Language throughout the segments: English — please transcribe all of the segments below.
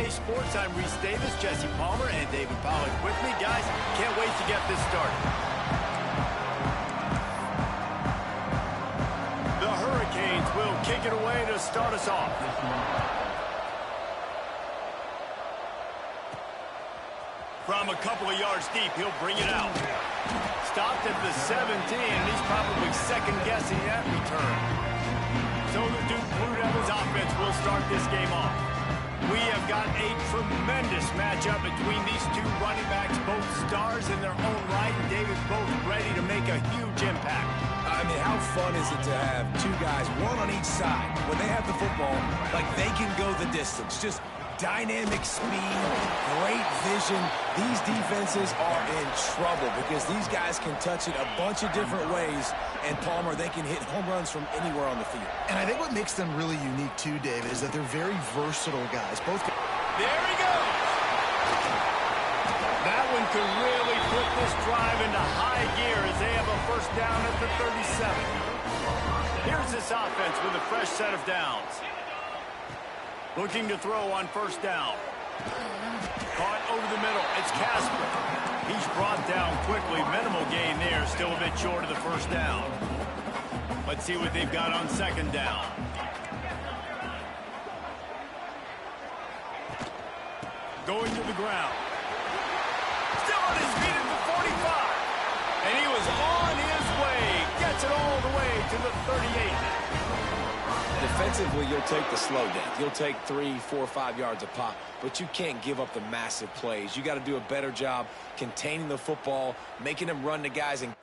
Base Sports. I'm Reese Davis, Jesse Palmer, and David Pollack with me. Guys, can't wait to get this started. The Hurricanes will kick it away to start us off. From a couple of yards deep, he'll bring it out. Stopped at the 17, and he's probably second-guessing that return. So the Duke Blue Devils offense will start this game off. We have got a tremendous matchup between these two running backs, both stars in their own right, and David, both ready to make a huge impact. I mean, how fun is it to have two guys, one on each side, when they have the football, like they can go the distance. Just dynamic speed, great vision. These defenses are in trouble because these guys can touch it a bunch of different ways, and Palmer, they can hit home runs from anywhere on the field. And I think what makes them really unique too, David, is that they're very versatile guys. Both. There he goes. That one could really put this drive into high gear as they have a first down at the 37. Here's this offense with a fresh set of downs. Looking to throw on first down. Caught over the middle. It's Casper. He's brought down quickly. Minimal gain there. Still a bit short of the first down. Let's see what they've got on second down. Going to the ground. Still on his feet at the 45. And he was on his way. Gets it all the way to the 38. Defensively, you'll take the slow down. You'll take 3, 4, 5 yards a pop, but you can't give up the massive plays. You got to do a better job containing the football, making them run to guys and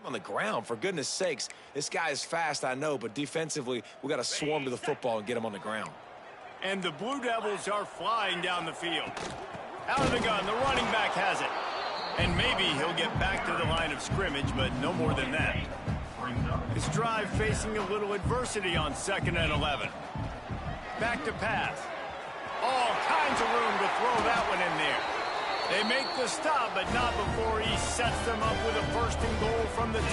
on the ground, for goodness sakes. This guy is fast, I know, but defensively, we got to swarm to the football and get him on the ground. And the Blue Devils are flying down the field. Out of the gun, the running back has it. And maybe he'll get back to the line of scrimmage, but no more than that. This drive facing a little adversity on 2nd and 11. Back to pass. All kinds of room to throw that one in there. They make the stop, but not before he sets them up with a first and goal from the 10.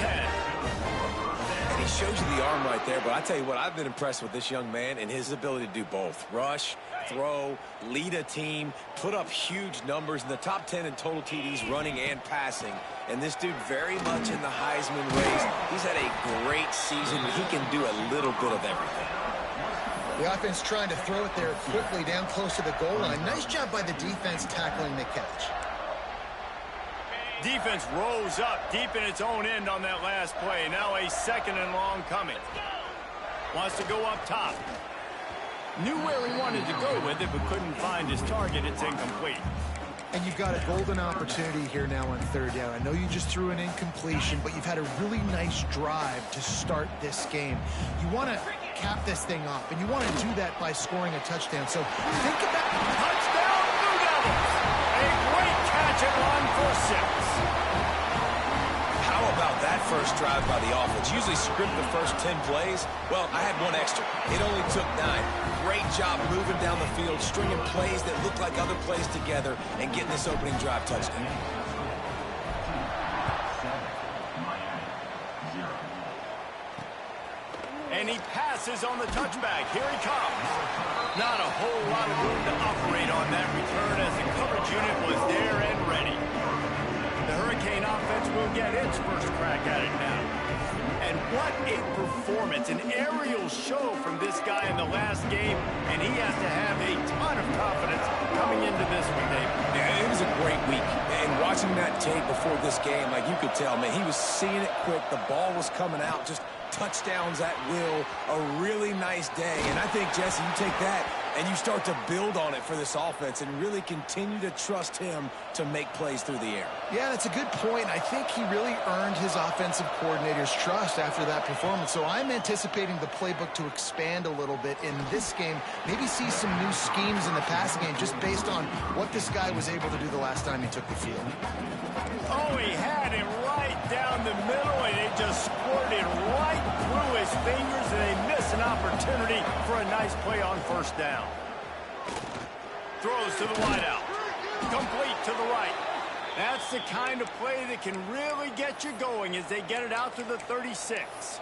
And he shows you the arm right there, but I tell you what, I've been impressed with this young man and his ability to do both. Rush, throw, lead a team, put up huge numbers in the top 10 in total TDs running and passing. And this dude very much in the Heisman race. He's had a great season. He can do a little bit of everything. The offense trying to throw it there quickly down close to the goal line. Nice job by the defense tackling the catch. Defense rose up deep in its own end on that last play. Now a second and long coming. Wants to go up top. Knew where he wanted to go with it, but couldn't find his target. It's incomplete. And you've got a golden opportunity here now on third down. I know you just threw an incompletion, but you've had a really nice drive to start this game. You want to cap this thing off, and you want to do that by scoring a touchdown. So think about touchdown, Blue Devils! A great catch and run for 6. How about that first drive by the offense? Usually script the first 10 plays. Well, I had one extra. It only took 9. Great job moving down the field, stringing plays that look like other plays together, and getting this opening drive touchdown. And he passes on the touchback. Here he comes. Not a whole lot of room to operate on that return as the coverage unit was there and ready. The Hurricane offense will get its first crack at it now. And what a performance, an aerial show from this guy in the last game, and he has to have a ton of confidence coming into this one, Dave. Yeah, it was a great week. And watching that tape before this game, like you could tell, man, he was seeing it quick. The ball was coming out, just touchdowns at will. A really nice day. And I think, Jesse, you take that and you start to build on it for this offense and really continue to trust him to make plays through the air. Yeah, that's a good point. I think he really earned his offensive coordinator's trust after that performance. So I'm anticipating the playbook to expand a little bit in this game. Maybe see some new schemes in the passing game just based on what this guy was able to do the last time he took the field. Oh, he had it right down the middle, and it just squirted right through his fingers, and they miss an opportunity for a nice play on first down. Throws to the wideout. Complete to the right. That's the kind of play that can really get you going as they get it out to the 36.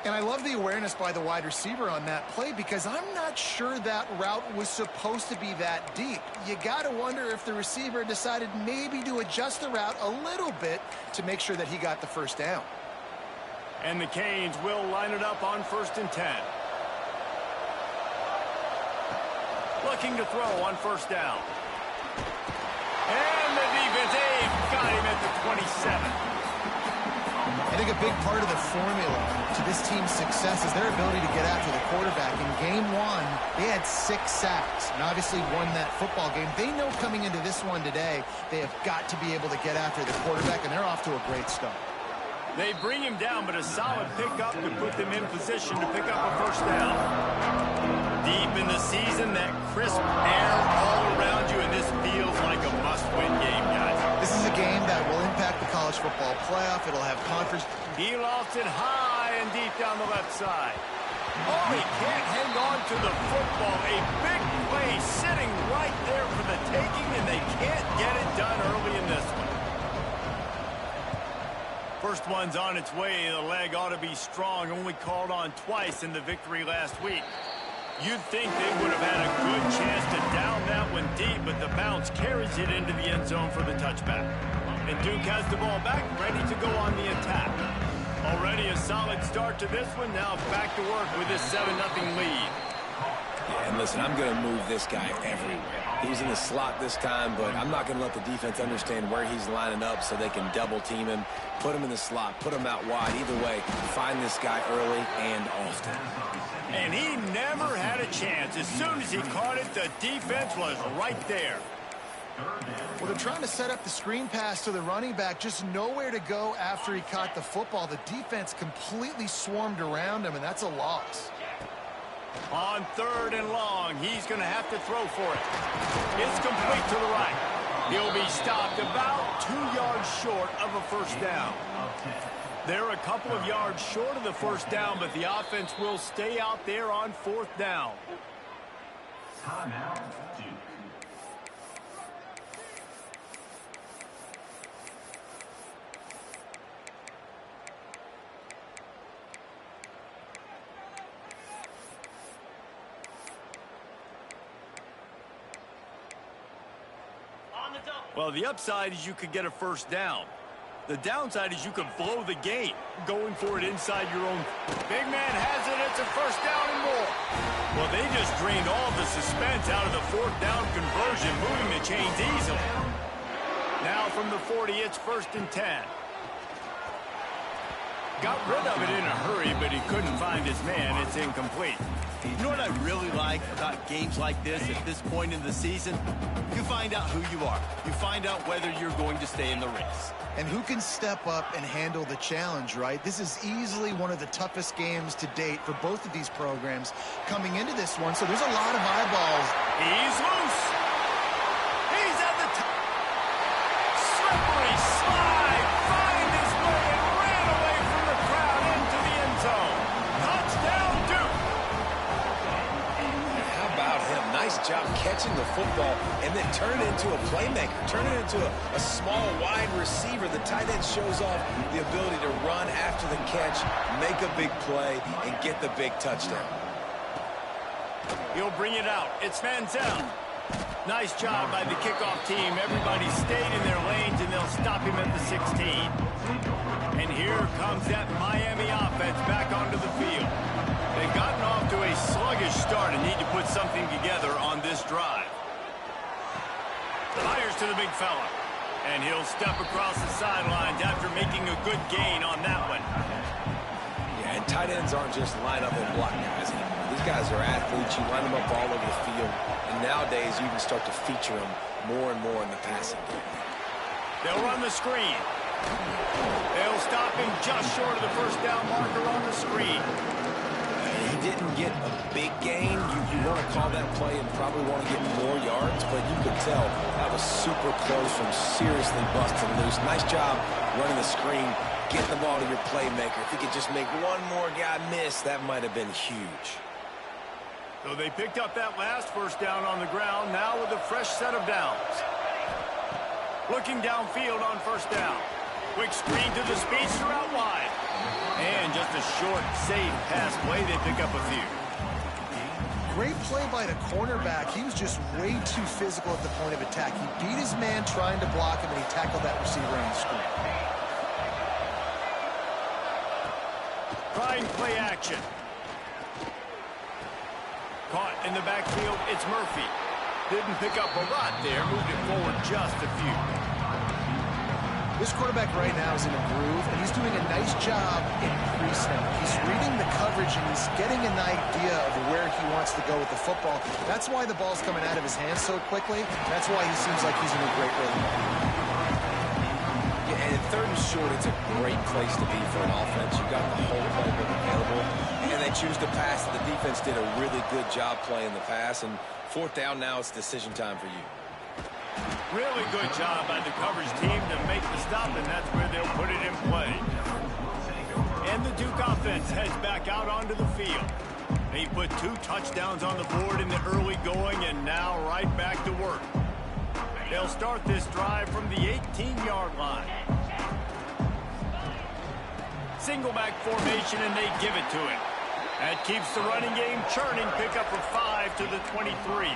And I love the awareness by the wide receiver on that play because I'm not sure that route was supposed to be that deep. You got to wonder if the receiver decided maybe to adjust the route a little bit to make sure that he got the first down. And the Canes will line it up on 1st and 10. Looking to throw on first down. And the defense, they've got him at the 27. I think a big part of the formula to this team's success is their ability to get after the quarterback. In game 1, they had 6 sacks and obviously won that football game. They know coming into this one today, they have got to be able to get after the quarterback, and they're off to a great start. They bring him down, but a solid pickup to put them in position to pick up a first down. Deep in the season, that crisp air all around you, and this feels like a must-win game, guys. This is a game that will impact the college football playoff. It'll have conference. He lost it high and deep down the left side. Oh, he can't hang on to the football. A big play sitting right there for the taking, and they can't get it done early in this one. First one's on its way. The leg ought to be strong. Only called on twice in the victory last week. You'd think they would have had a good chance to down that one deep, but the bounce carries it into the end zone for the touchback. And Duke has the ball back, ready to go on the attack. Already a solid start to this one. Now back to work with this 7-0 lead. Yeah, and listen, I'm going to move this guy everywhere. He's in the slot this time, but I'm not going to let the defense understand where he's lining up so they can double team him, put him in the slot, put him out wide. Either way, find this guy early and often. And he never had a chance. As soon as he caught it, the defense was right there. Well, they're trying to set up the screen pass to the running back, just nowhere to go after he caught the football. The defense completely swarmed around him, and that's a loss. On 3rd and long, he's going to have to throw for it. It's complete to the right. He'll be stopped about 2 yards short of a first down. They're a couple of yards short of the first down, but the offense will stay out there on 4th down. Well, the upside is you could get a first down. The downside is you could blow the game going for it inside your own. Big man has it. It's a first down and more. Well, they just drained all the suspense out of the fourth down conversion, moving the chains easily. Now from the 40, it's 1st and 10. Got rid of it in a hurry, but he couldn't find his man. It's incomplete. You know what I really like about games like this at this point in the season? You find out who you are. You find out whether you're going to stay in the race. And who can step up and handle the challenge, right? This is easily one of the toughest games to date for both of these programs coming into this one, so there's a lot of eyeballs. He's loose. He's at the top. Slippery slide. Find his way and ran away from the crowd into the end zone. Touchdown, Duke. How about him? Nice job catching the football and then turn it into a playmaker. Turn it into a small, wide receiver. The tight end shows off the ability to run after the catch, make a big play, and get the big touchdown. He'll bring it out. It's Manziel. Nice job by the kickoff team. Everybody stayed in their lanes, and they'll stop him at the 16. And here comes that Miami offense back onto the field. They've gotten off to a sluggish start and need to put something together on this drive. Fires to the big fella. And he'll step across the sidelines after making a good gain on that one. Yeah, and tight ends aren't just line up and block guys anymore. These guys are athletes. You line them up all over the field. And nowadays, you can start to feature them more and more in the passing game. They'll run the screen. They'll stop him just short of the first down marker on the screen. He didn't get a big gain. You want to call that play and probably want to get more yards, but you could tell that was super close from seriously busting loose. Nice job running the screen, getting the ball to your playmaker. If he could just make one more guy miss, that might have been huge. So they picked up that last first down on the ground, now with a fresh set of downs. Looking downfield on first down. Quick screen to the speedster out wide. And just a short, safe pass play. They pick up a few. Great play by the cornerback. He was just way too physical at the point of attack. He beat his man trying to block him, and he tackled that receiver on the screen. Trying play action. Caught in the backfield, it's Murphy. Didn't pick up a lot there, moved it forward just a few. This quarterback right now is in a groove, and he's doing a nice job in pre-snap. He's reading the coverage, and he's getting an idea of where he wants to go with the football. That's why the ball's coming out of his hands so quickly. That's why he seems like he's in a great rhythm. Yeah, and in 3rd and short, it's a great place to be for an offense. You got the whole playbook available, and they choose to pass. The defense did a really good job playing the pass, and 4th down now, it's decision time for you. Really good job by the coverage team to make the stop, and that's where they'll put it in play. And the Duke offense heads back out onto the field. They put 2 touchdowns on the board in the early going, and now right back to work. They'll start this drive from the 18-yard line. Single back formation, and they give it to him. That keeps the running game churning. Pick up a 5 to the 23.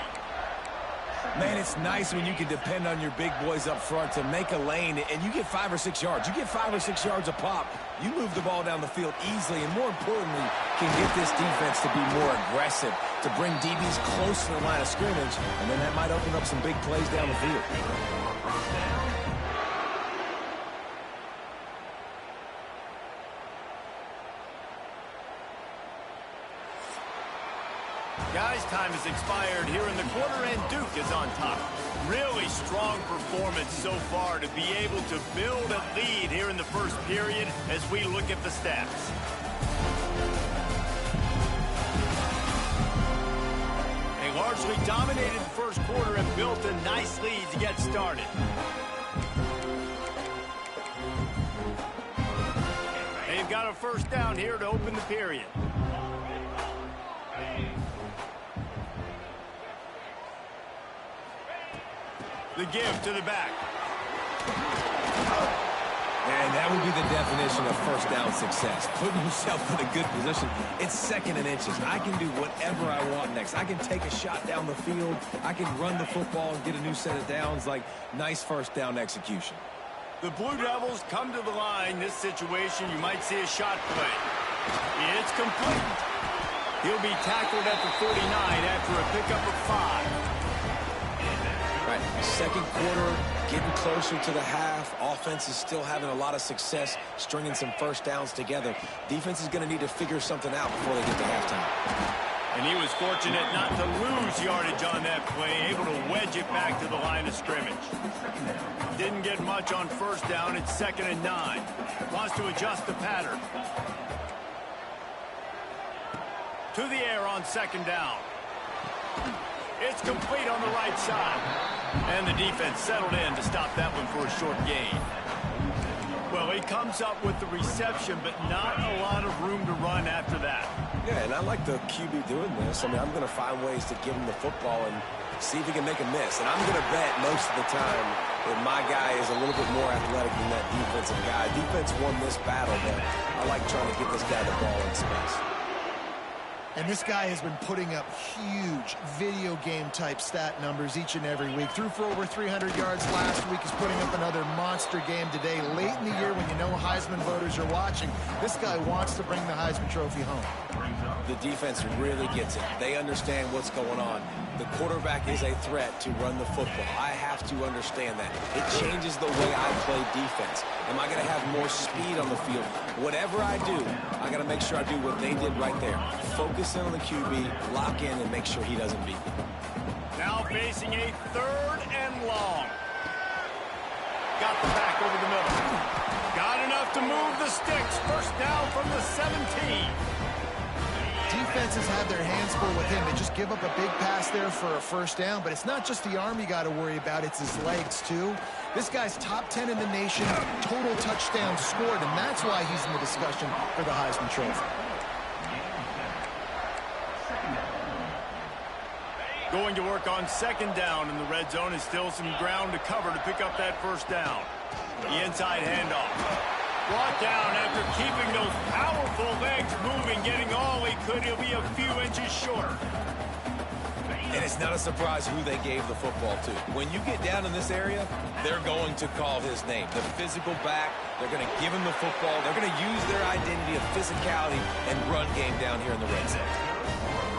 Man, it's nice when you can depend on your big boys up front to make a lane, and you get 5 or 6 yards. You get 5 or 6 yards a pop. You move the ball down the field easily, and more importantly, can get this defense to be more aggressive, to bring DBs close to the line of scrimmage, and then that might open up some big plays down the field. Guys, time has expired here in the quarter, and Duke is on top. Really strong performance so far to be able to build a lead here in the first period as we look at the stats. They largely dominated the first quarter and built a nice lead to get started. They've got a first down here to open the period. The give to the back. And that would be the definition of first down success. Putting yourself in a good position. It's second and inches. I can do whatever I want next. I can take a shot down the field. I can run the football and get a new set of downs. Like, nice first down execution. The Blue Devils come to the line. This situation, you might see a shot play. It's complete. He'll be tackled at the 49 after a pickup of 5. Right, second quarter, getting closer to the half. Offense is still having a lot of success stringing some first downs together. Defense is going to need to figure something out before they get to halftime. And he was fortunate not to lose yardage on that play, able to wedge it back to the line of scrimmage. Didn't get much on first down. It's 2nd and 9. Wants to adjust the pattern. To the air on 2nd down. It's complete on the right side. And the defense settled in to stop that one for a short gain. Well, he comes up with the reception, but not a lot of room to run after that. Yeah, and I like the QB doing this. I mean, I'm going to find ways to give him the football and see if he can make a miss. And I'm going to bet most of the time that my guy is a little bit more athletic than that defensive guy. Defense won this battle, but I like trying to get this guy the ball in space. And this guy has been putting up huge video game type stat numbers each and every week. Threw for over 300 yards last week. He's putting up another monster game today. Late in the year when you know Heisman voters are watching, this guy wants to bring the Heisman Trophy home. The defense really gets it. They understand what's going on. The quarterback is a threat to run the football. I have to understand that. It changes the way I play defense. Am I going to have more speed on the field? Whatever I do, I got to make sure I do what they did right there. Focus in on the QB, lock in, and make sure he doesn't beat me. Now facing a 3rd and long. Got the back over the middle. Got enough to move the sticks. First down from the 17. Defenses have their hands full with him. They just give up a big pass there for a first down, but it's not just the arm you got to worry about, it's his legs too. This guy's top 10 in the nation, total touchdowns scored, and that's why he's in the discussion for the Heisman Trophy. Going to work on 2nd down in the red zone, and still some ground to cover to pick up that first down. The inside handoff. Brought down after keeping those powerful legs moving, getting all he could. He'll be a few inches shorter. And it's not a surprise who they gave the football to. When you get down in this area, they're going to call his name. The physical back, they're going to give him the football. They're going to use their identity of physicality and run game down here in the red zone.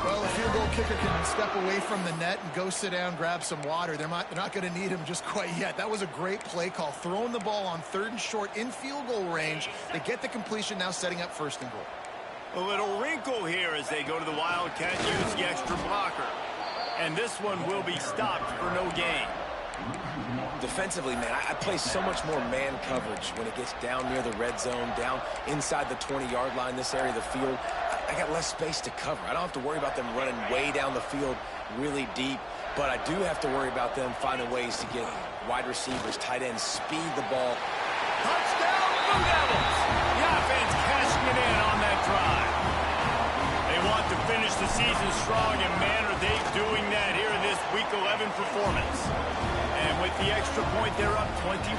Well, a field goal kicker can step away from the net and go sit down, grab some water. They're not going to need him just quite yet. That was a great play call. Throwing the ball on 3rd and short in field goal range. They get the completion, now setting up 1st and goal. A little wrinkle here as they go to the Wildcat, use the extra blocker. And this one will be stopped for no gain. Defensively, man, I play so much more man coverage when it gets down near the red zone, down inside the 20-yard line, this area of the field. I got less space to cover. I don't have to worry about them running way down the field really deep, but I do have to worry about them finding ways to get wide receivers, tight ends, speed the ball. Touchdown, Blue Devils! The offense cashing it in on that drive. They want to finish the season strong, and man, are they doing that here in this Week 11 performance. And with the extra point, they're up 21-0.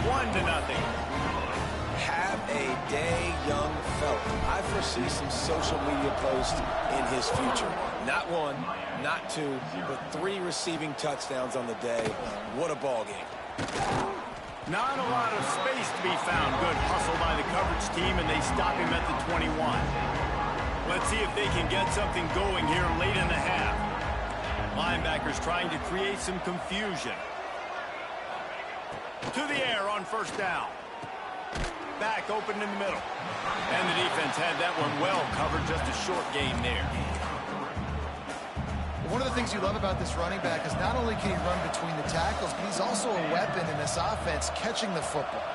Have a day, young fella. I foresee some social media posts in his future. Not 1, not 2, but 3 receiving touchdowns on the day. What a ball game. Not a lot of space to be found. Good hustle by the coverage team, and they stop him at the 21. Let's see if they can get something going here late in the half. Linebackers trying to create some confusion. To the air on 1st down. Back open in the middle. And the defense had that one well covered, just a short gain there. One of the things you love about this running back is not only can he run between the tackles, but he's also a weapon in this offense, catching the football.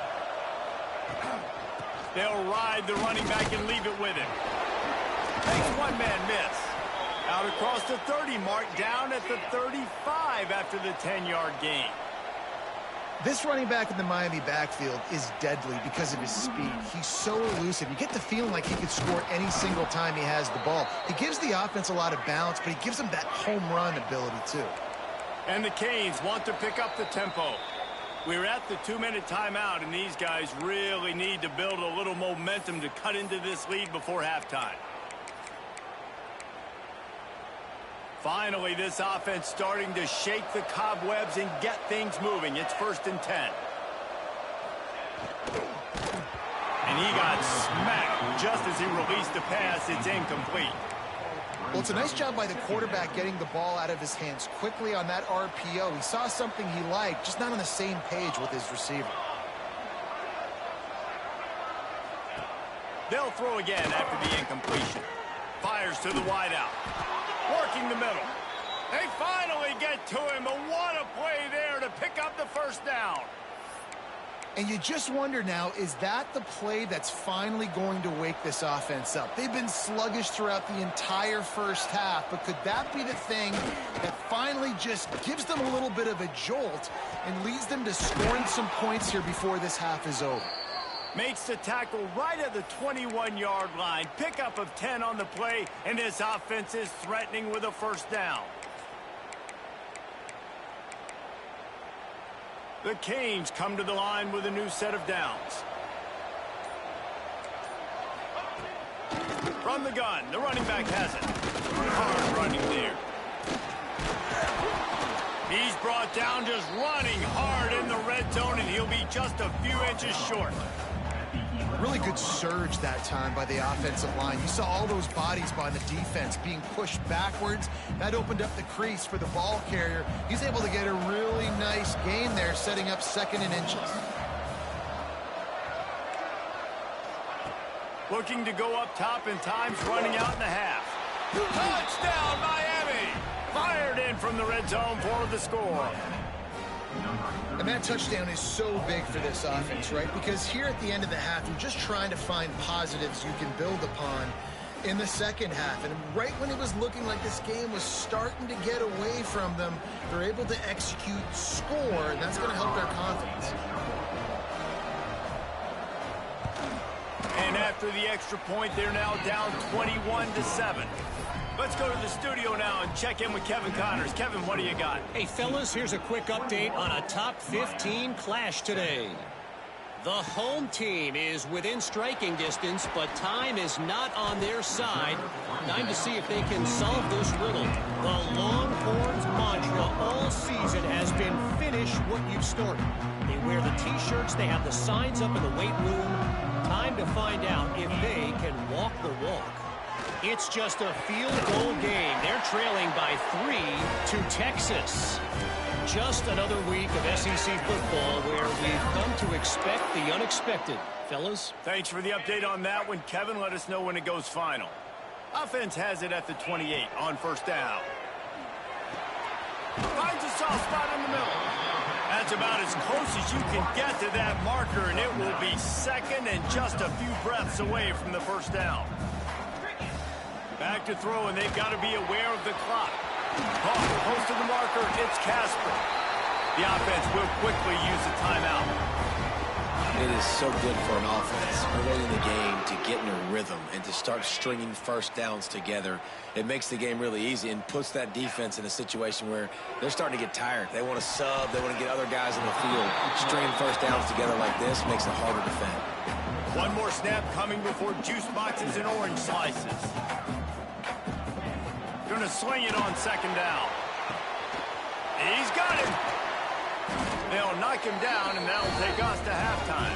They'll ride the running back and leave it with him. Takes one-man miss. Out across the 30 mark, down at the 35 after the 10-yard gain. This running back in the Miami backfield is deadly because of his speed. He's so elusive. You get the feeling like he could score any single time he has the ball. He gives the offense a lot of balance, but he gives them that home run ability too. And the Canes want to pick up the tempo. We're at the 2-minute timeout, and these guys really need to build a little momentum to cut into this lead before halftime. Finally, this offense starting to shake the cobwebs and get things moving. It's 1st and 10. And he got smacked just as he released the pass. It's incomplete. Well, it's a nice job by the quarterback getting the ball out of his hands quickly on that RPO. He saw something he liked, just not on the same page with his receiver. They'll throw again after the incompletion. Fires to the wideout. Working the middle. They finally get to him, but what a play there to pick up the 1st down. And you just wonder now, is that the play that's finally going to wake this offense up? They've been sluggish throughout the entire 1st half, but could that be the thing that finally just gives them a little bit of a jolt and leads them to scoring some points here before this half is over? Makes the tackle right at the 21-yard line. Pickup of 10 on the play, and this offense is threatening with a 1st down. The Canes come to the line with a new set of downs. From the gun, the running back has it. Hard running there. He's brought down just running hard in the red zone, and he'll be just a few inches short. Really good surge that time by the offensive line. You saw all those bodies by the defense being pushed backwards. That opened up the crease for the ball carrier. He's able to get a really nice gain there, setting up 2nd and inches. Looking to go up top, and time's running out in the half. Touchdown, Miami! Fired in from the red zone for the score. And that touchdown is so big for this offense, right? Because here at the end of the half, you're just trying to find positives you can build upon in the 2nd half. And right when it was looking like this game was starting to get away from them, they're able to execute, score, and that's going to help their confidence. And after the extra point, they're now down 21-7. Let's go to the studio now and check in with Kevin Connors. Kevin, what do you got? Hey, fellas, here's a quick update on a top 15 clash today. The home team is within striking distance, but time is not on their side. Time to see if they can solve this riddle. The Longhorns mantra all season has been finish what you've started. They wear the T-shirts, they have the signs up in the weight room. Time to find out if they can walk the walk. It's just a field goal game. They're trailing by 3 to Texas. Just another week of SEC football where we've come to expect the unexpected. Fellas? Thanks for the update on that one, Kevin. Let us know when it goes final. Offense has it at the 28 on 1st down. Finds a soft spot in the middle. That's about as close as you can get to that marker, and it will be 2nd and just a few breaths away from the 1st down. Back to throw, and they've got to be aware of the clock. Close to the marker, it's Casper. The offense will quickly use a timeout. It is so good for an offense early in the game to get in a rhythm and to start stringing 1st downs together. It makes the game really easy and puts that defense in a situation where they're starting to get tired. They want to sub. They want to get other guys in the field. Stringing 1st downs together like this makes it harder to defend. One more snap coming before juice boxes and orange slices. Going to sling it on 2nd down. He's got him. They'll knock him down, and that'll take us to halftime.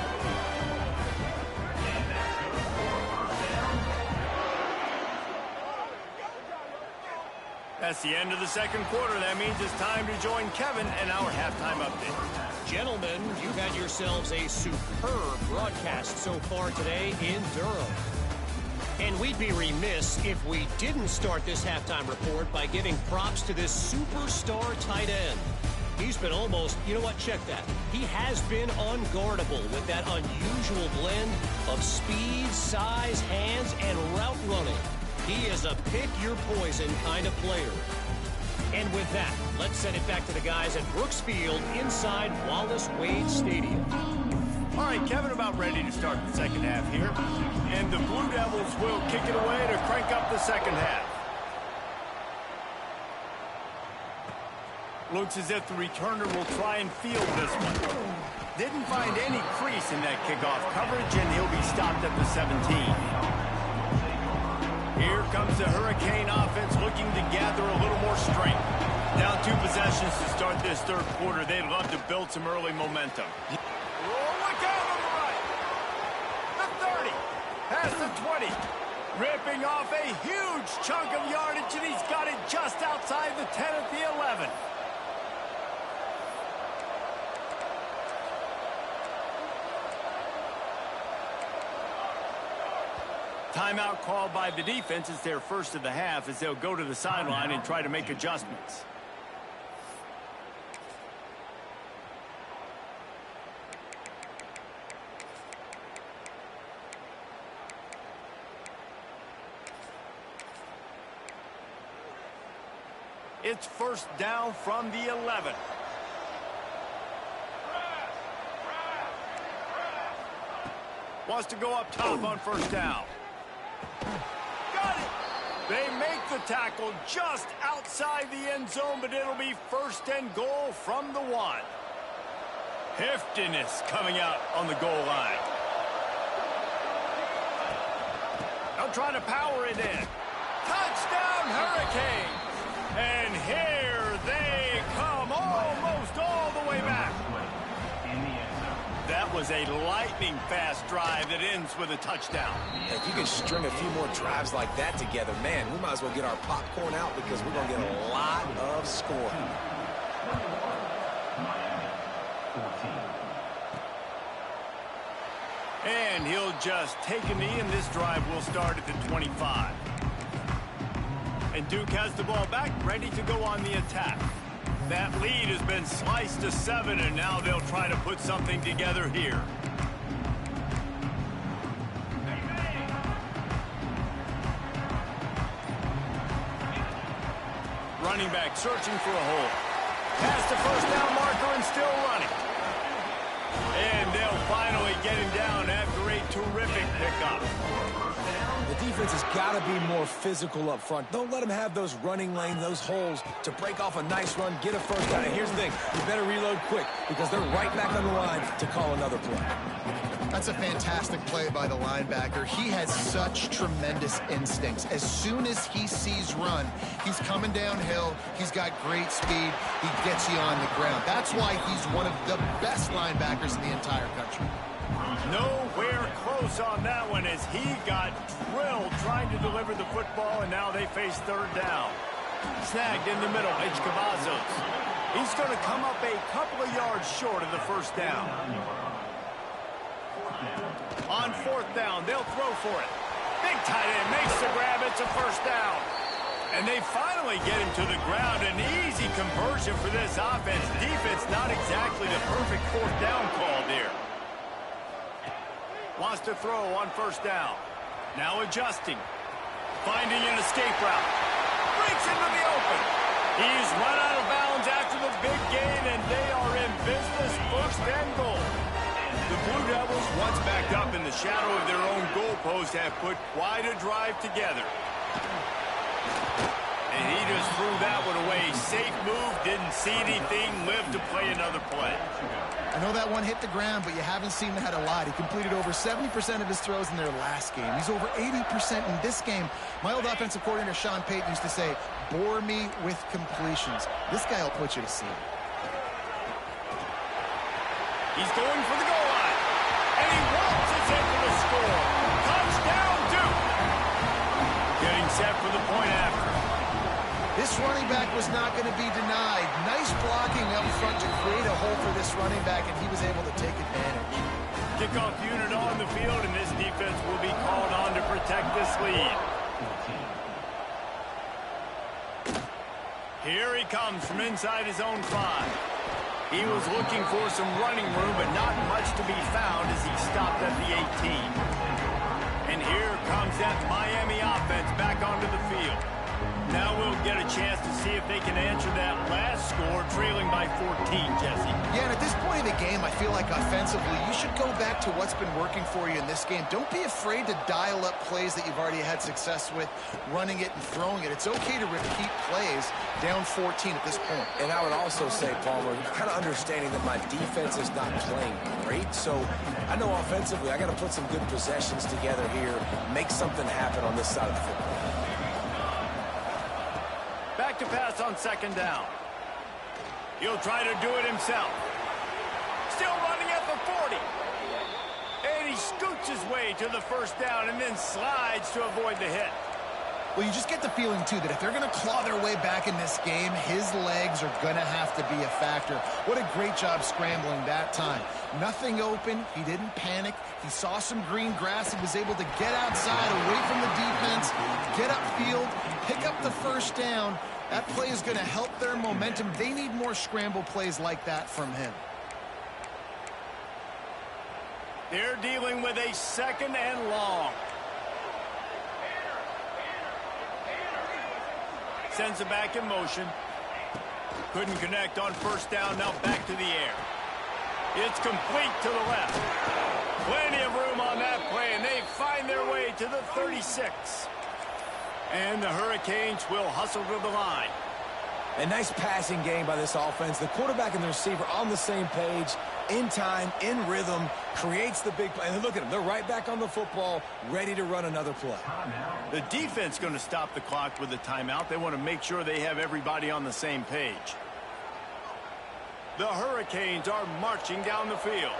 That's the end of the 2nd quarter. That means it's time to join Kevin and our halftime update. Gentlemen, you've had yourselves a superb broadcast so far today in Durham. And we'd be remiss if we didn't start this halftime report by giving props to this superstar tight end. He's been almost, you know what, check that. He has been unguardable with that unusual blend of speed, size, hands, and route running. He is a pick-your-poison kind of player. And with that, let's send it back to the guys at Brooks Field inside Wallace Wade Stadium. All right, Kevin, about ready to start the 2nd half here. And the Blue Devils will kick it away to crank up the 2nd half. Looks as if the returner will try and field this one. Didn't find any crease in that kickoff coverage, and he'll be stopped at the 17. Here comes the Hurricane offense looking to gather a little more strength. Down 2 possessions to start this third quarter. They'd love to build some early momentum. Look out on the right. The 30. Past the 20. Ripping off a huge chunk of yardage, and he's got it just outside the 10 at the 11. Timeout called by the defense. It's their first of the half as they'll go to the sideline and try to make adjustments. It's first down from the 11. Wants to go up top on first down. Got it. They make the tackle just outside the end zone, but it'll be first and goal from the 1. Heftiness coming out on the goal line. They'll try to power it in. Touchdown, Hurricane. And here they come, almost all the way back. That was a lightning-fast drive that ends with a touchdown. If you can string a few more drives like that together, man, we might as well get our popcorn out because we're going to get a lot of scoring. And he'll just take a knee, and this drive will start at the 25. And Duke has the ball back, ready to go on the attack. That lead has been sliced to 7, and now they'll try to put something together here. Running back searching for a hole. Past the first down marker and still running. And they'll finally get him down after a terrific pickup. The defense has got to be more physical up front. Don't let them have those running lanes, those holes to break off a nice run, get a first down. And here's the thing, you better reload quick because they're right back on the line to call another play. That's a fantastic play by the linebacker. He has such tremendous instincts. As soon as he sees run, he's coming downhill. He's got great speed. He gets you on the ground. That's why he's one of the best linebackers in the entire country. Nowhere close on that one as he got drilled trying to deliver the football, and now they face third down. Snagged in the middle, H. Cavazos. He's going to come up a couple of yards short of the first down. On fourth down, they'll throw for it. Big tight end makes the grab. It's a first down. And they finally get him to the ground. An easy conversion for this offense. Defense not exactly the perfect fourth down call there. Wants to throw on first down. Now adjusting. Finding an escape route. Breaks into the open. He's run out of bounds after the big gain, and they are in business, first and goal. The Blue Devils, once backed up in the shadow of their own goalpost, have put quite a drive together. And he just threw that one away. Safe move, didn't see anything, lived to play another play. I know that one hit the ground, but you haven't seen that a lot. He completed over 70% of his throws in their last game. He's over 80% in this game. My old offensive coordinator, Sean Payton, used to say, bore me with completions. This guy will put you to sleep. He's going for the goal line. And he waltzes in for the score. Touchdown, Duke. Getting set for the point after. This running back was not going to be denied. Nice blocking up front to create a hole for this running back, and he was able to take advantage. Kickoff unit on the field, and this defense will be called on to protect this lead. Here he comes from inside his own 5. He was looking for some running room, but not much to be found as he stopped at the 18. And here comes that Miami offense back onto the field. Now we'll get a chance to see if they can answer that last score, trailing by 14, Jesse. Yeah, and at this point in the game, I feel like offensively, you should go back to what's been working for you in this game. Don't be afraid to dial up plays that you've already had success with, running it and throwing it. It's okay to repeat plays down 14 at this point. And I would also say, Palmer, kind of understanding that my defense is not playing great, so I know offensively I got to put some good possessions together here, make something happen on this side of the football. Back to pass on second down. He'll try to do it himself. Still running at the 40. And he scoots his way to the first down and then slides to avoid the hit. Well, you just get the feeling, too, that if they're going to claw their way back in this game, his legs are going to have to be a factor. What a great job scrambling that time. Nothing open. He didn't panic. He saw some green grass. He was able to get outside, away from the defense, get upfield, pick up the first down. That play is going to help their momentum. They need more scramble plays like that from him. They're dealing with a second and long. Sends it back in motion. Couldn't connect on first down. Now back to the air. It's complete to the left. Plenty of room on that play, and they find their way to the 36. And the Hurricanes will hustle to the line. A nice passing game by this offense. The quarterback and the receiver on the same page, in time, in rhythm, creates the big play. And look at them. They're right back on the football, ready to run another play. The defense going to stop the clock with a timeout. They want to make sure they have everybody on the same page. The Hurricanes are marching down the field.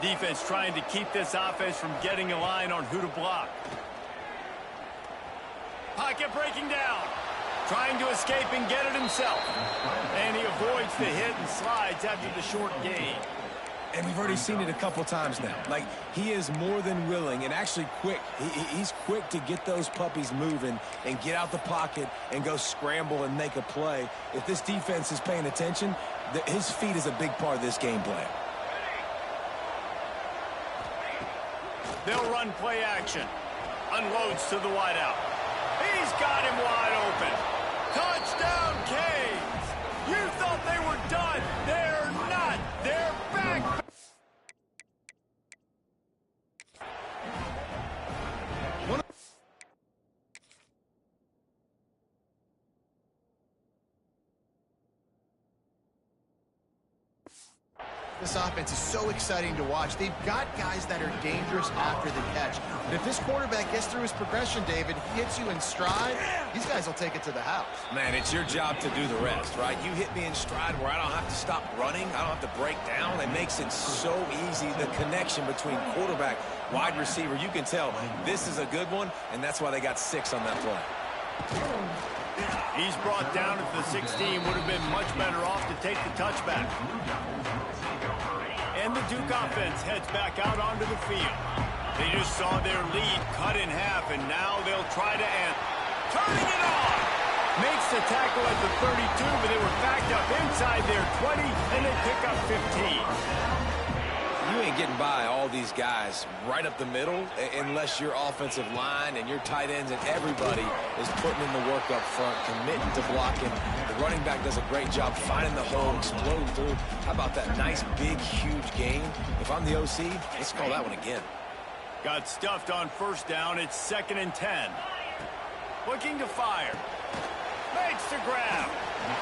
Defense trying to keep this offense from getting a line on who to block. Pocket breaking down. Trying to escape and get it himself. And he avoids the hit and slides after the short gain. And we've already seen it a couple times now. Like, he is more than willing and actually quick. He's quick to get those puppies moving and get out the pocket and go scramble and make a play. If this defense is paying attention, his feet is a big part of this game plan. They'll run play action. Unloads to the wideout. He's got him wide open. Touchdown, Canes. You thought they were done. They're not. They're back. This offense is so exciting to watch. They've got guys that are dangerous after the catch. But if this quarterback gets through his progression, David, hits you in stride, these guys will take it to the house. Man, it's your job to do the rest, right? You hit me in stride where I don't have to stop running. I don't have to break down. It makes it so easy, the connection between quarterback, wide receiver. You can tell this is a good one, and that's why they got 6 on that play. He's brought down at the 16. Would have been much better off to take the touchback. And the Duke offense heads back out onto the field. They just saw their lead cut in half, and now they'll try to end. Turning it on! Makes the tackle at the 32, but they were backed up inside their 20, and they pick up 15. You ain't getting by all these guys right up the middle unless your offensive line and your tight ends and everybody is putting in the work up front, committing to blocking. The running back does a great job finding the hole, exploding through. How about that nice, big, huge gain? If I'm the OC, let's call that one again. Got stuffed on first down. It's 2nd and 10. Looking to fire. Makes the grab.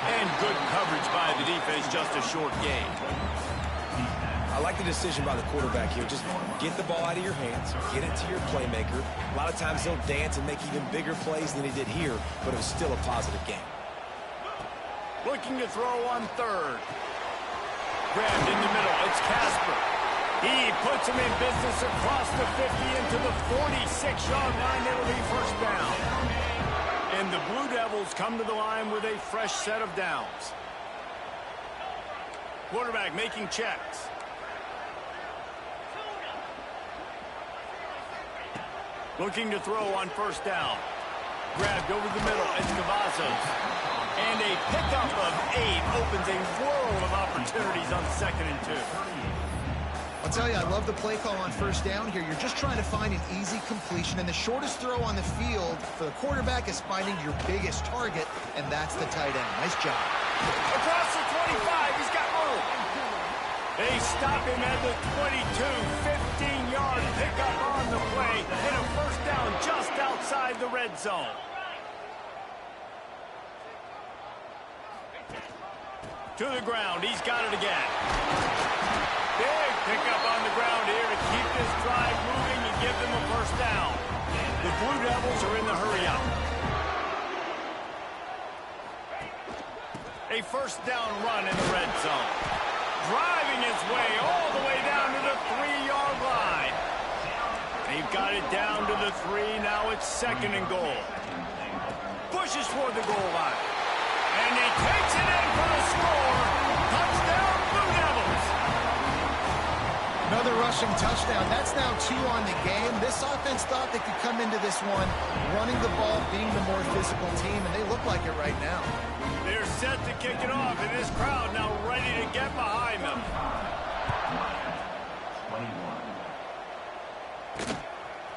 And good coverage by the defense, just a short gain. I like the decision by the quarterback here. Just get the ball out of your hands, get it to your playmaker. A lot of times he'll dance and make even bigger plays than he did here, but it was still a positive game. Looking to throw on 3rd. Grabbed in the middle. It's Casper. He puts him in business across the 50 into the 46-yard line. It'll be first down. And the Blue Devils come to the line with a fresh set of downs. Quarterback making checks. Looking to throw on first down. Grabbed over the middle. It's Cavazos. And a pickup of 8 opens a world of opportunities on 2nd and 2. I'll tell you, I love the play call on first down here. You're just trying to find an easy completion, and the shortest throw on the field for the quarterback is finding your biggest target, and that's the tight end. Nice job. Across the 25, he's got room. They stop him at the 22, 15-yard pickup on the play, and a first down just outside the red zone. To the ground, he's got it again. Big pickup on the ground here to keep this drive moving and give them a first down. The Blue Devils are in the hurry-up. A first down run in the red zone. Driving his way all the way down to the 3-yard line. They've got it down to the 3. Now it's second and goal. Pushes for the goal line. And he takes it in for the score. Touchdown, Blue Devils. Another rushing touchdown. That's now 2 on the game. This offense thought they could come into this one running the ball, being the more physical team, and they look like it right now. They're set to kick it off, and this crowd now ready to get behind them.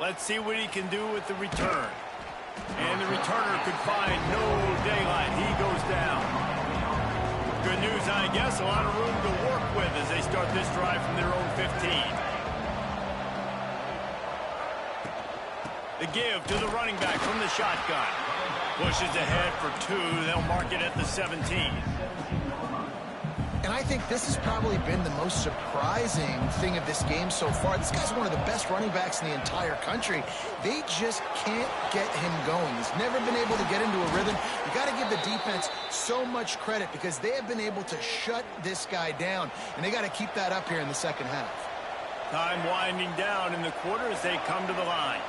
Let's see what he can do with the return. And the returner could find no daylight. He goes down. Good news, I guess. A lot of room to work with as they start this drive from their own 15. The give to the running back from the shotgun. Pushes ahead for 2. They'll mark it at the 17. And I think this has probably been the most surprising thing of this game so far. This guy's one of the best running backs in the entire country. They just can't get him going. He's never been able to get into a rhythm. You got to give the defense so much credit because they have been able to shut this guy down, and they got to keep that up here in the second half. Time winding down in the quarter as they come to the line.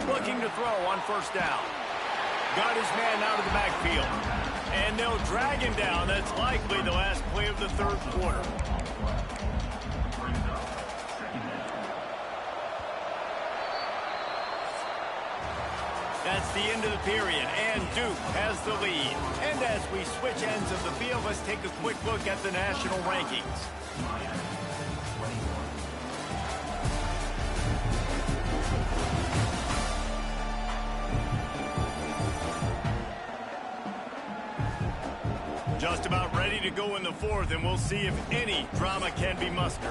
Looking to throw on first down. Got his man out of the backfield. And they'll drag him down. That's likely the last play of the third quarter. That's the end of the period, and Duke has the lead. And as we switch ends of the field, let's take a quick look at the national rankings. Just about ready to go in the fourth, and we'll see if any drama can be mustered.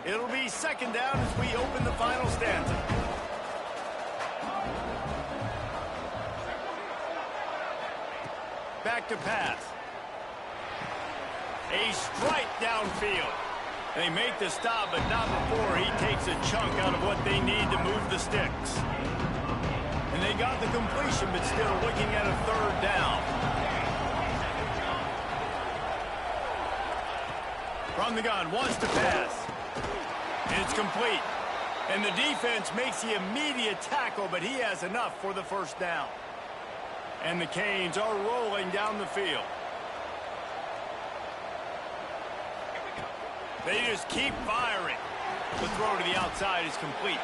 It'll be second down as we open the final stanza. Back to pass. A strike downfield. They make the stop, but not before he takes a chunk out of what they need to move the sticks. And they got the completion, but still looking at a third down. From the gun, wants to pass. And it's complete. And the defense makes the immediate tackle, but he has enough for the first down. And the Canes are rolling down the field. They just keep firing. The throw to the outside is complete.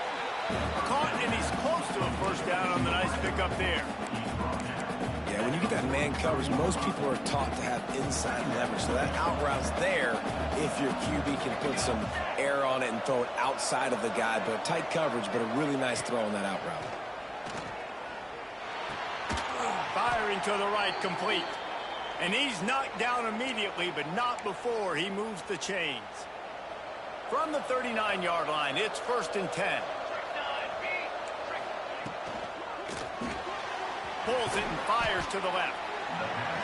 Caught, and he's close to a first down on the nice pickup there. Yeah, when you get that man coverage, most people are taught to have inside leverage. So that out route's there if your QB can put some air on it and throw it outside of the guy. But tight coverage, but a really nice throw on that out route. Firing to the right, complete. And he's knocked down immediately, but not before he moves the chains. From the 39-yard line, it's first and 10. Pulls it and fires to the left.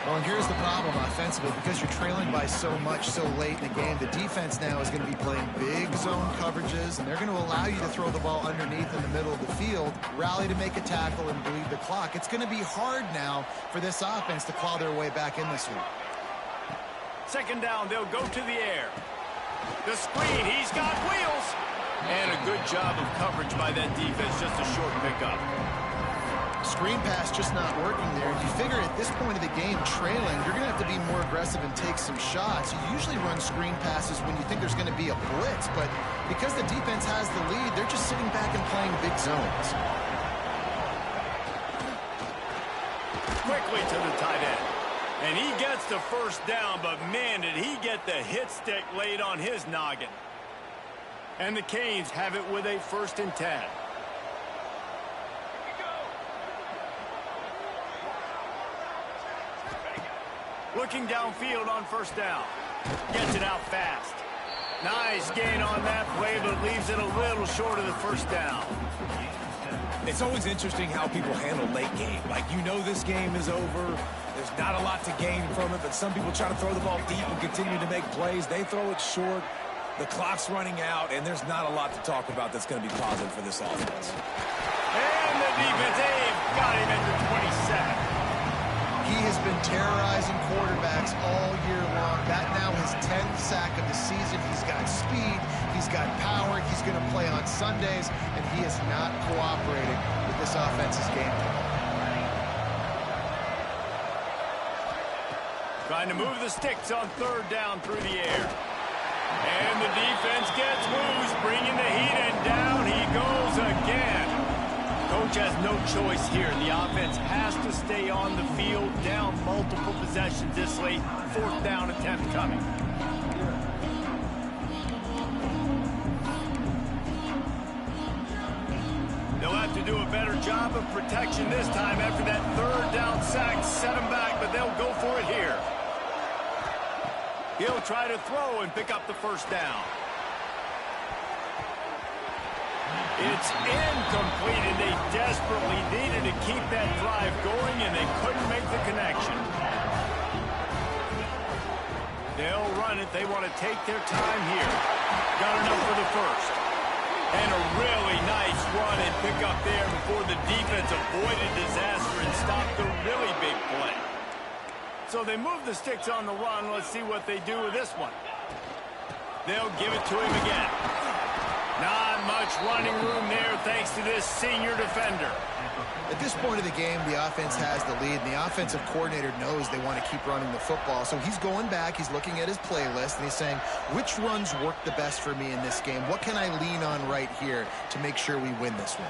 Well, and here's the problem offensively. Because you're trailing by so much so late in the game, the defense now is going to be playing big zone coverages, and they're going to allow you to throw the ball underneath in the middle of the field, rally to make a tackle, and bleed the clock. It's going to be hard now for this offense to claw their way back in this one. Second down, they'll go to the air. The screen, he's got wheels. And a good job of coverage by that defense, just a short pickup. Screen pass just not working there. You figure at this point of the game, trailing, you're going to have to be more aggressive and take some shots. You usually run screen passes when you think there's going to be a blitz, but because the defense has the lead, they're just sitting back and playing big zones. quickly to the tight end. And he gets the first down, but man, did he get the hit stick laid on his noggin. And the Canes have it with a 1st and 10. Looking downfield on 1st down. Gets it out fast. Nice gain on that play, but leaves it a little short of the 1st down. It's always interesting how people handle late game. Like, you know this game is over. There's not a lot to gain from it, but some people try to throw the ball deep and continue to make plays. They throw it short. The clock's running out, and there's not a lot to talk about that's going to be positive for this offense. And the defense, they've got him at the 27. He has been terrorizing quarterbacks all year long. That now his 10th sack of the season. He's got speed. He's got power. He's going to play on Sundays, and he is not cooperating with this offense's game plan. Trying to move the sticks on 3rd down through the air. And the defense gets loose, bringing the heat, and down he goes again. Coach has no choice here. The offense has to stay on the field, down multiple possessions this late. 4th down attempt coming. They'll have to do a better job of protection this time after that 3rd down sack. Set them back, but they'll go for it here. He'll try to throw and pick up the 1st down. It's incomplete, and they desperately needed to keep that drive going, and they couldn't make the connection. They'll run it. They want to take their time here. Got enough for the 1st. And a really nice run and pick up there before the defense avoided disaster and stopped the really big play. So they move the sticks on the run. Let's see what they do with this one. They'll give it to him again. Not much running room there thanks to this senior defender. At this point of the game, the offense has the lead, and the offensive coordinator knows they want to keep running the football. So he's going back, he's looking at his playlist, and he's saying, which runs work the best for me in this game? What can I lean on right here to make sure we win this one?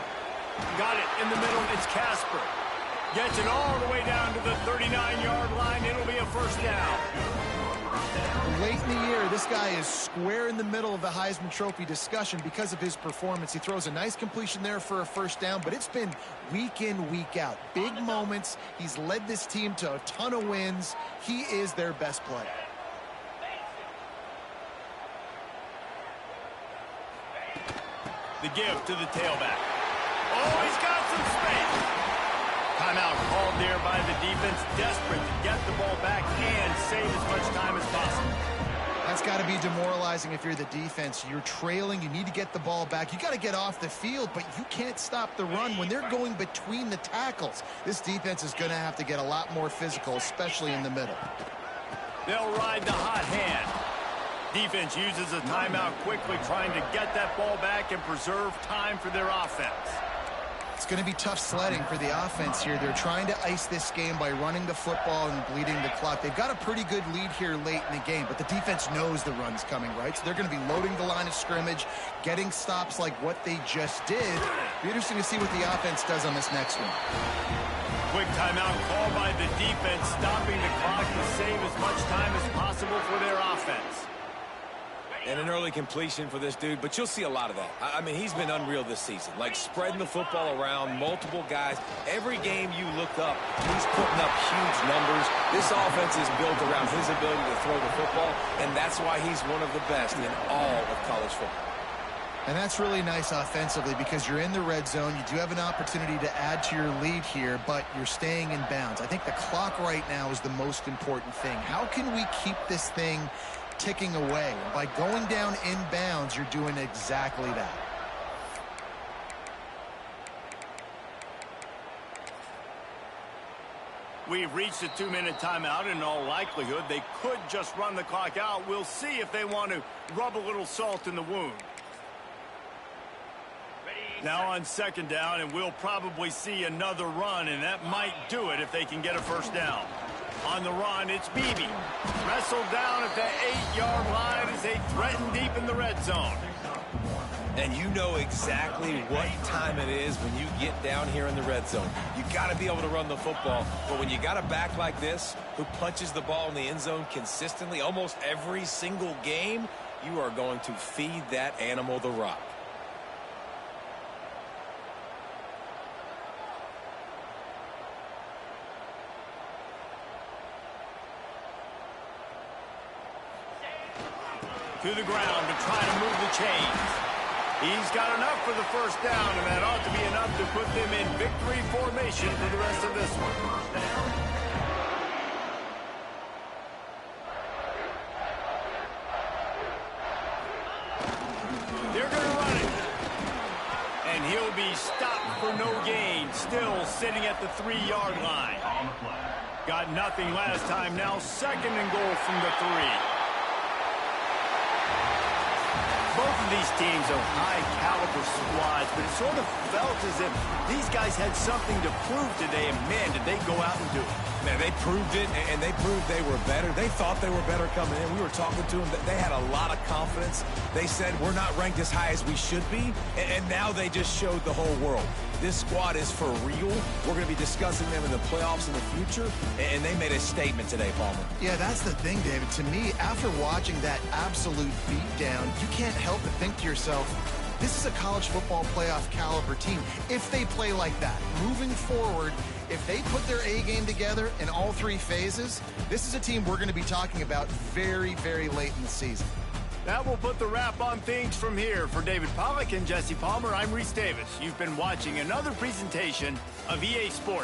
Got it in the middle. It's Casper. Gets it all the way down to the 39-yard line. It'll be a 1st down. Late in the year, this guy is square in the middle of the Heisman Trophy discussion because of his performance. He throws a nice completion there for a 1st down, but it's been week in, week out. Big moments. He's led this team to a ton of wins. He is their best player. The give to the tailback. Oh, he's got some space. Timeout called there by the defense, desperate to get the ball back and save as much time as possible. That's got to be demoralizing if you're the defense. You're trailing. You need to get the ball back. You got to get off the field, but you can't stop the run when they're going between the tackles. This defense is going to have to get a lot more physical, especially in the middle. They'll ride the hot hand. Defense uses a timeout quickly, trying to get that ball back and preserve time for their offense. It's going to be tough sledding for the offense here. They're trying to ice this game by running the football and bleeding the clock. They've got a pretty good lead here late in the game, but the defense knows the run's coming, right? So they're going to be loading the line of scrimmage, getting stops like what they just did. Be interesting to see what the offense does on this next one. Quick timeout called by the defense, stopping the clock to save as much time as possible for their offense. And an early completion for this dude, but you'll see a lot of that. I mean, he's been unreal this season. Like, spreading the football around, multiple guys. Every game you look up, he's putting up huge numbers. This offense is built around his ability to throw the football, and that's why he's one of the best in all of college football. And that's really nice offensively because you're in the red zone. You do have an opportunity to add to your lead here, but you're staying in bounds. I think the clock right now is the most important thing. How can we keep this thing ticking away? By going down in bounds, you're doing exactly that. We've reached a 2-minute timeout, and in all likelihood, they could just run the clock out. We'll see if they want to rub a little salt in the wound. Now on 2nd down, and we'll probably see another run, and that might do it if they can get a 1st down. On the run, it's Beebe. Wrestled down at the 8-yard line as they threaten deep in the red zone. And you know exactly what time it is when you get down here in the red zone. You got to be able to run the football. But when you got a back like this who punches the ball in the end zone consistently almost every single game, you are going to feed that animal the rock. To the ground to try to move the chains. He's got enough for the first down, and that ought to be enough to put them in victory formation for the rest of this one. They're going to run it. And he'll be stopped for no gain, still sitting at the 3-yard line. Got nothing last time, now 2nd and goal from the 3. Both of these teams are high-caliber squads, but it sort of felt as if these guys had something to prove today, and man, did they go out and do it. Man, they proved it, and they proved they were better. They thought they were better coming in. We were talking to them. They had a lot of confidence. They said, we're not ranked as high as we should be, and now they just showed the whole world. This squad is for real. We're going to be discussing them in the playoffs in the future, and they made a statement today, Palmer. Yeah, that's the thing, David. To me, after watching that absolute beatdown, you can't help but think to yourself, this is a college football playoff caliber team. If they play like that, moving forward, if they put their A game together in all 3 phases, this is a team we're going to be talking about very, very late in the season. That will put the wrap on things from here. For David Pollack and Jesse Palmer, I'm Reese Davis. You've been watching another presentation of EA Sports.